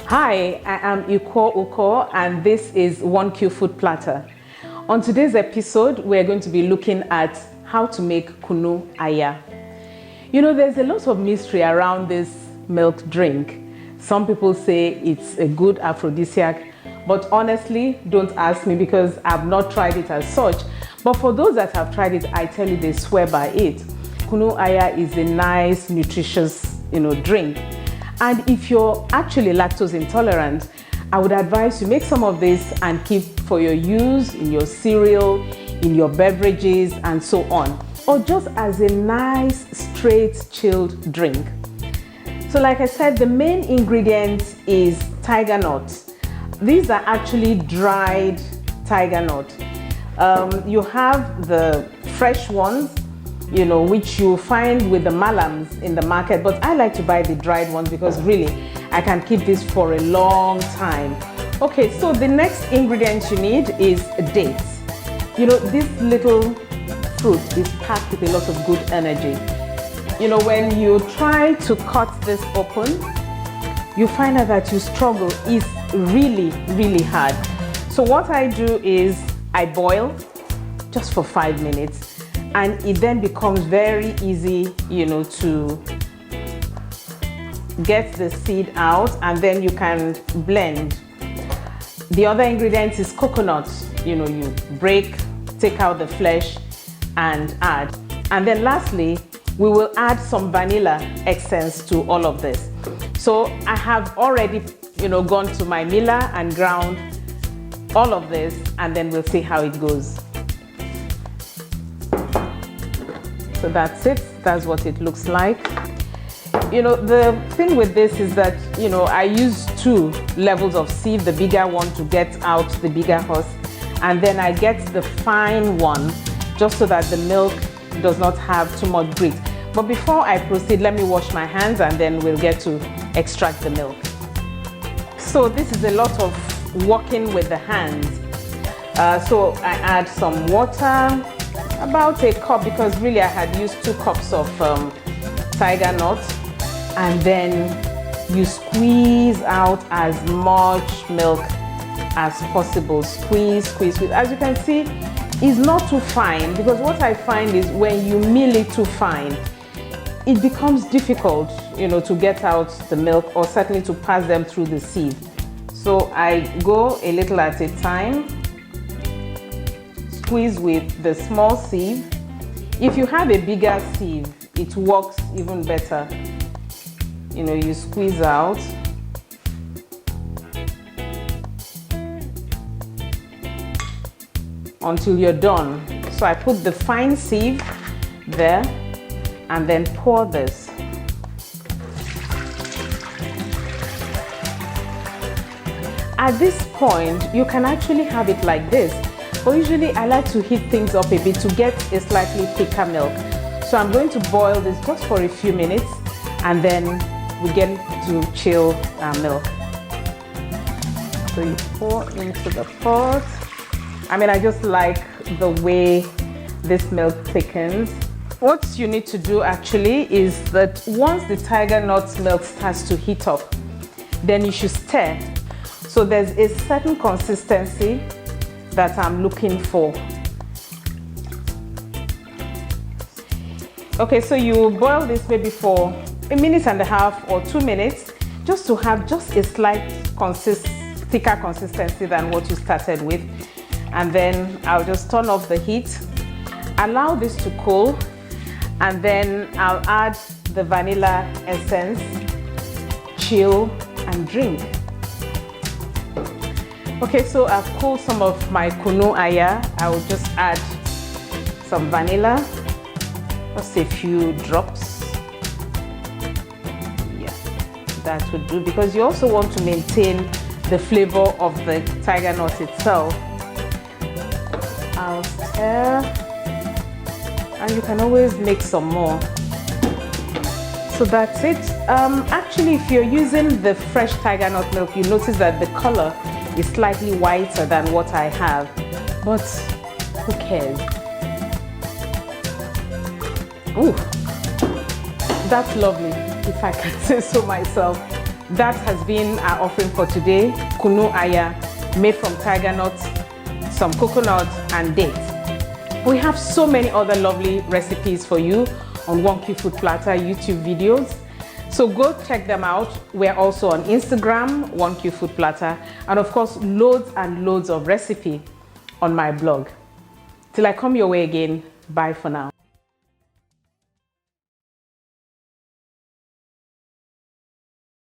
Hi, I am Uko and this is 1Q Food Platter. On today's episode, we're going to be looking at how to make Kunu Aya. You know, there's a lot of mystery around this milk drink. Some people say it's a good aphrodisiac, but honestly, don't ask me because I've not tried it as such. But for those that have tried it, I tell you they swear by it. Kunu Aya is a nice, nutritious, drink. And if you're actually lactose intolerant, I would advise you make some of this and keep for your use in your cereal, in your beverages, and so on. Or just as a nice, straight, chilled drink. So like I said, the main ingredient is tiger nuts. These are actually dried tiger nuts. You have the fresh ones, which you find with the malams in the market, but I like to buy the dried ones because really I can keep this for a long time. Okay, so the next ingredient you need is dates. This little fruit is packed with a lot of good energy. When you try to cut this open, you find out that you struggle. It's really, really hard. So what I do is I boil just for 5 minutes. And it then becomes very easy, to get the seed out, and then you can blend. The other ingredient is coconut. You break, take out the flesh and add. And then lastly, we will add some vanilla essence to all of this. So I have already, gone to my miller and ground all of this, and then we'll see how it goes. So that's it, that's what it looks like. The thing with this is that, I use 2 levels of sieve, the bigger one to get out the bigger husk, and then I get the fine one just so that the milk does not have too much grit. But before I proceed, let me wash my hands and then we'll get to extract the milk. So this is a lot of working with the hands. So I add some water, about a cup, because really I had used 2 cups of tiger nuts, and then you squeeze out as much milk as possible. Squeeze, squeeze, squeeze. As you can see, it's not too fine, because what I find is when you mill it too fine, it becomes difficult, to get out the milk, or certainly to pass them through the sieve. So I go a little at a time. Squeeze with the small sieve. If you have a bigger sieve, it works even better. You squeeze out. Until you're done. So I put the fine sieve there and then pour this. At this point, you can actually have it like this. But usually I like to heat things up a bit to get a slightly thicker milk. So I'm going to boil this just for a few minutes, and then we get to chill our milk. So you pour into the pot. I just like the way this milk thickens. What you need to do actually is that once the tiger nuts milk starts to heat up, then you should stir. So there's a certain consistency that I'm looking for. Okay, so you boil this maybe for 1.5 minutes or 2 minutes, just to have just a slight thicker consistency than what you started with. And then I'll just turn off the heat, allow this to cool, and then I'll add the vanilla essence, chill, and drink. Okay, so I've cooled some of my Kunu Aya. I will just add some vanilla, just a few drops. Yeah, that would do, because you also want to maintain the flavor of the tiger nut itself. I'll stir, and you can always make some more. So that's it. Actually, if you're using the fresh tiger nut milk, you notice that the color is slightly whiter than what I have, but who cares? Ooh, that's lovely, if I can say so myself. That has been our offering for today. Kunu Aya, made from tiger nuts, some coconut and dates. We have so many other lovely recipes for you on 1QFoodplatter YouTube videos. So go check them out. We're also on Instagram, 1QFoodplatter, and of course, loads and loads of recipe on my blog. Till I come your way again, bye for now.